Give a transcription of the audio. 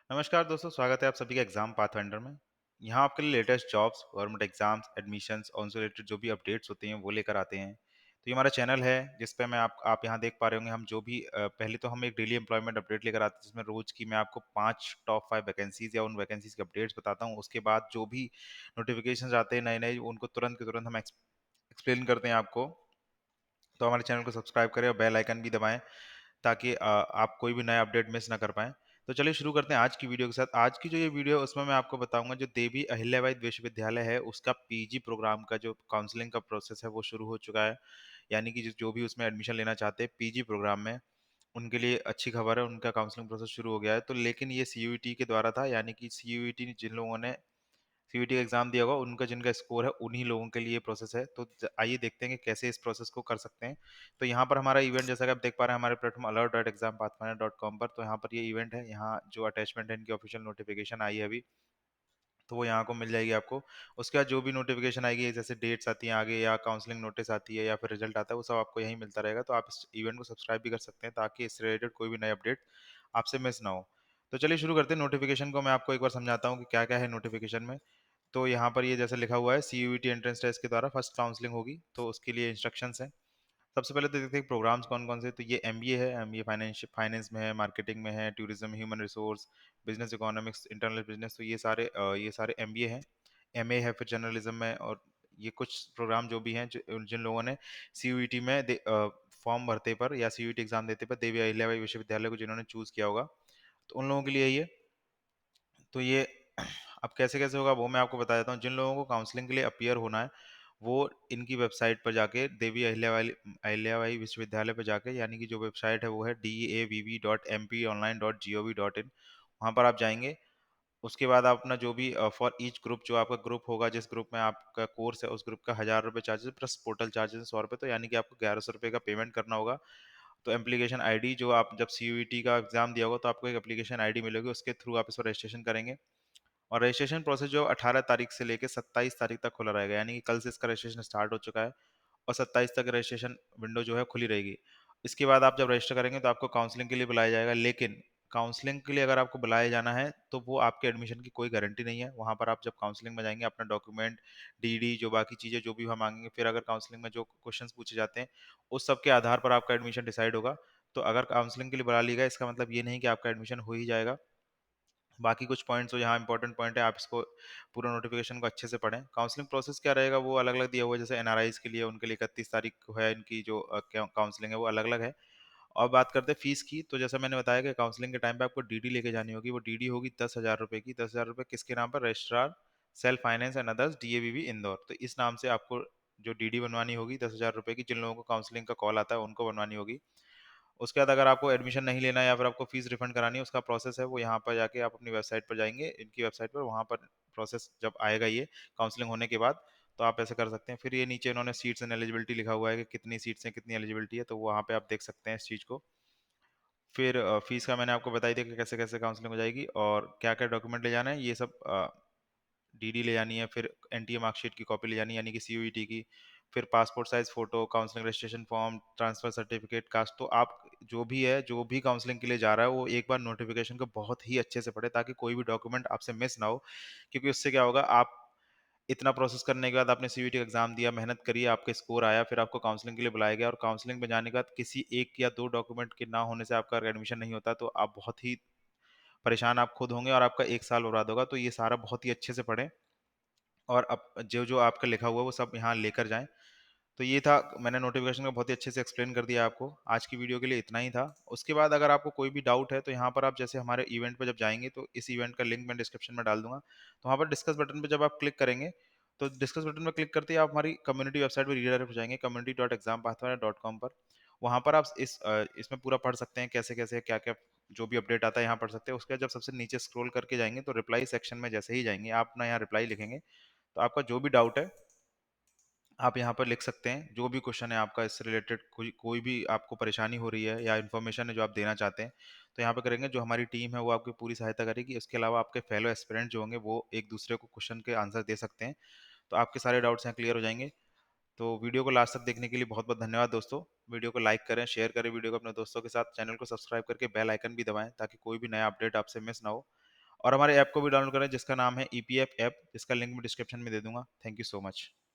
नमस्कार दोस्तों, स्वागत है आप सभी का एग्जाम पाथफाइंडर में। यहाँ आपके लिए latest jobs, government exams, admissions और उनसे रिलेटेड जो भी अपडेट्स होते हैं वो लेकर आते हैं। तो ये हमारा चैनल है जिस पे मैं आप यहाँ देख पा रहे होंगे हम जो भी पहले तो हम एक डेली एम्प्लॉयमेंट अपडेट लेकर आते हैं जिसमें रोज की मैं आपको 5 टॉप 5 वैकेंसीज या उन वैकेंसीज के अपडेट्स बताता हूँ। उसके बाद जो भी नोटिफिकेशन आते हैं नए नए उनको तुरंत के तुरंत हम एक्सप्लेन करते हैं आपको। तो हमारे चैनल को सब्सक्राइब करें और बेल आइकन भी दबाएं ताकि आप कोई भी नया अपडेट मिस ना कर पाएँ। तो चलिए शुरू करते हैं आज की वीडियो के साथ। आज की जो ये वीडियो है उसमें मैं आपको बताऊँगा जो देवी अहिल्याबाई विश्वविद्यालय है उसका पीजी प्रोग्राम का जो काउंसलिंग का प्रोसेस है वो शुरू हो चुका है। यानी कि जो भी उसमें एडमिशन लेना चाहते हैं पीजी प्रोग्राम में, उनके लिए अच्छी खबर है, उनका काउंसलिंग प्रोसेस शुरू हो गया है। तो लेकिन ये सीयूईटी के द्वारा था, यानी कि सीयूईटी जिन लोगों ने सीयूईटी का एग्जाम दिया होगा उनका जिनका स्कोर है उन्हीं लोगों के लिए प्रोसेस है। तो आइए देखते हैं कि कैसे इस प्रोसेस को कर सकते हैं। तो यहाँ पर हमारा इवेंट जैसा कि आप देख पा रहे हैं हमारे प्लेटफॉर्म alert.exampathfinder.com पर। तो यहाँ पर ये इवेंट है, यहाँ जो अटैचमेंट है इनकी ऑफिशियल नोटिफिकेशन आई है अभी, तो वो यहाँ को मिल जाएगी आपको। उसके बाद जो भी नोटिफिकेशन आएगी जैसे डेट्स आती हैं आगे या काउंसलिंग नोटिस आती है या फिर रिजल्ट आता है वो सब आपको यहीं मिलता रहेगा। तो आप इस इवेंट को सब्सक्राइब भी कर सकते हैं ताकि इससे रिलेटेड कोई भी नई अपडेट आपसे मिस ना हो। तो चलिए शुरू करते हैं। नोटिफिकेशन को मैं आपको एक बार समझाता हूँ कि क्या क्या है नोटिफिकेशन में। तो यहाँ पर ये जैसे लिखा हुआ है सीयूईटी एंट्रेंस टेस्ट के द्वारा फर्स्ट काउंसलिंग होगी, तो उसके लिए इंस्ट्रक्शंस हैं। सबसे पहले तो देखते हैं प्रोग्राम्स कौन कौन से। तो ये एमबीए है, एमबीए फाइनेंस में है, मार्केटिंग में है, tourism, human resource, business economics, internal business. तो ये सारे एमबीए हैं। एमए है फिर जर्नलिज्म में। और ये कुछ प्रोग्राम जो भी हैं जिन लोगों ने सीयूईटी में फॉर्म भरते पर या सीयूईटी एग्जाम देते पर देवी अहिल्याबाई विश्वविद्यालय को जिन्होंने चूज किया होगा तो उन लोगों के लिए ये। तो ये अब कैसे-कैसे होगा वो मैं आपको बता देता हूँ। जिन लोगों को काउंसलिंग के लिए अपीयर होना है, वो इनकी वेबसाइट पर जाके देवी अहिल्याबाई विश्वविद्यालय पे जाके, यानी कि जो वेबसाइट है वो है davv.mponline.gov.in। वहाँ पर आप जाएँगे। उसके बाद आप अपना जो भी फॉर ईच ग्रुप, जो आपका ग्रुप होगा, जिस ग्रुप में आपका कोर्स है, उस ग्रुप का ₹1000 चार्जेस प्लस पोर्टल चार्जेस ₹100। तो यानी कि आपको ₹1100 का पेमेंट करना होगा। तो एप्लीकेशन आईडी जो आप जब सीयूईटी का एग्ज़ाम दिया होगा तो आपको एक एप्लीकेशन आईडी मिलेगी, उसके थ्रू आप इसको रजिस्ट्रेशन करेंगे। और रजिस्ट्रेशन प्रोसेस जो 18 तारीख से लेके 27 तारीख तक खुला रहेगा, यानी कि कल से इसका रजिस्ट्रेशन स्टार्ट हो चुका है और 27 तक रजिस्ट्रेशन विंडो जो है खुली रहेगी। इसके बाद आप जब रजिस्टर करेंगे तो आपको काउंसलिंग के लिए बुलाया जाएगा, लेकिन काउंसलिंग के लिए अगर आपको बुलाया जाना है तो वो आपके एडमिशन की कोई गारंटी नहीं है। वहाँ पर आप जब काउंसलिंग में जाएँगे अपना डॉक्यूमेंट, डीडी, जो बाकी चीज़ें जो भी वहाँ माँगेंगे, फिर अगर काउंसलिंग में जो क्वेश्चंस पूछे जाते हैं, उस सब के आधार पर आपका एडमिशन डिसाइड होगा। तो अगर काउंसलिंग के लिए बुला लिया गया इसका मतलब ये नहीं कि आपका एडमिशन हो ही जाएगा। बाकी कुछ पॉइंट्स जो यहाँ इंपॉर्टेंट पॉइंट है, आप इसको पूरा नोटिफिकेशन को अच्छे से पढ़ें। काउंसलिंग प्रोसेस क्या रहेगा वो अलग-अलग दिया हुआ है। जैसे एनआरआईज़ के लिए उनके लिए 31 तारीख को है, इनकी जो काउंसलिंग है वो अलग-अलग है। और बात करते हैं फीस की, तो जैसा मैंने बताया कि काउंसलिंग के टाइम पे आपको डीडी लेके जानी होगी। वो डीडी होगी ₹10,000 की। ₹10,000 किसके नाम पर? Registrar, self finance and others, DAVV Indore. तो इस नाम से आपको जो डीडी बनवानी होगी ₹10,000 की, जिन लोगों को काउंसलिंग का कॉल आता है उनको बनवानी होगी। उसके बाद अगर आपको एडमिशन नहीं लेना है या फिर आपको फीस रिफंड करानी है, उसका प्रोसेस है वो यहाँ पर जाके आप अपनी वेबसाइट पर जाएँगे, इनकी वेबसाइट पर, वहाँ पर प्रोसेस जब आएगा ये काउंसलिंग होने के बाद, तो आप ऐसे कर सकते हैं। फिर ये नीचे इन्होंने सीट्स एंड एलिजिबिलिटी लिखा हुआ है कि कितनी सीट्स हैं, कितनी एलिजिबिलिटी है, तो वहाँ पे आप देख सकते हैं इस चीज़ को। फिर फीस का मैंने आपको बता ही दिया कि कैसे-कैसे काउंसलिंग हो जाएगी और क्या-क्या डॉक्यूमेंट ले जाना है, ये सब डीडी ले जानी है, फिर एनटीए मार्कशीट की कॉपी ले जानी है, यानी कि सीयूईटी की, फिर passport size photo, counselling registration form, transfer certificate, caste. तो आप जो भी है, जो भी काउंसलिंग के लिए जा रहा है, वो एक बार नोटिफ़िकेशन को बहुत ही अच्छे से पढ़े ताकि कोई भी डॉक्यूमेंट आपसे मिस ना हो। क्योंकि उससे क्या होगा, आप इतना प्रोसेस करने के बाद आपने सीयूईटी का एग्ज़ाम दिया, मेहनत करी, आपका स्कोर आया, फिर आपको काउंसलिंग के लिए बुलाया गया और काउंसलिंग में जाने के बाद किसी 1 या 2 डॉक्यूमेंट के ना होने से आपका अगर एडमिशन नहीं होता, तो आप बहुत ही परेशान आप खुद होंगे और आपका 1 साल बर्बाद होगा। तो ये सारा बहुत ही अच्छे से पढ़ें और अब जो-जो आपका लिखा हुआ है वो सब यहाँ लेकर जाएँ। तो ये था, मैंने नोटिफ़िकेशन को बहुत ही अच्छे से एक्सप्लेन कर दिया आपको। आज की वीडियो के लिए इतना ही था। उसके बाद अगर आपको कोई भी डाउट है तो यहाँ पर आप जैसे हमारे इवेंट पे जब जाएँगे तो इस इवेंट का लिंक मैं डिस्क्रिप्शन में डाल दूँगा। तो वहाँ पर डिस्कस बटन पे जब आप क्लिक करेंगे, तो डिस्कस बटन पे क्लिक करते ही आप हमारी कम्युनिटी वेबसाइट पे रीडायरेक्ट हो जाएँगे community.exampathfinder.com पर। वहाँ पर आप इसमें पूरा पढ़ सकते हैं कैसे-कैसे, क्या-क्या जो भी अपडेट आता है यहाँ पढ़ सकते हैं। उसके बाद जब सबसे नीचे स्क्रॉल करके जाएँगे तो रिप्लाई सेक्शन में जैसे ही जाएँगे, आप अपना यहाँ रिप्लाई लिखेंगे। तो आपका जो भी डाउट है आप यहाँ पर लिख सकते हैं। जो भी क्वेश्चन है आपका इससे रिलेटेड, कोई कोई भी आपको परेशानी हो रही है या इन्फॉर्मेशन है जो आप देना चाहते हैं, तो यहाँ पे करेंगे। जो हमारी टीम है वो आपकी पूरी सहायता करेगी। इसके अलावा आपके फेलो एस्पिरेंट जो होंगे वो एक दूसरे को क्वेश्चन के आंसर दे सकते हैं। तो आपके सारे डाउट्स यहाँ क्लियर हो जाएँगे। तो वीडियो को लास्ट तक देखने के लिए बहुत-बहुत धन्यवाद दोस्तों। वीडियो को लाइक करें, शेयर करें वीडियो को अपने दोस्तों के साथ, चैनल को सब्सक्राइब करके बेल आइकन भी दबाएँ ताकि कोई भी नया अपडेट आपसे मिस ना हो। और हमारे ऐप को भी डाउनलोड करें जिसका नाम है ईपीएफ ऐप, जिसका लिंक मैं डिस्क्रिप्शन में दे दूँगा। Thank you so much.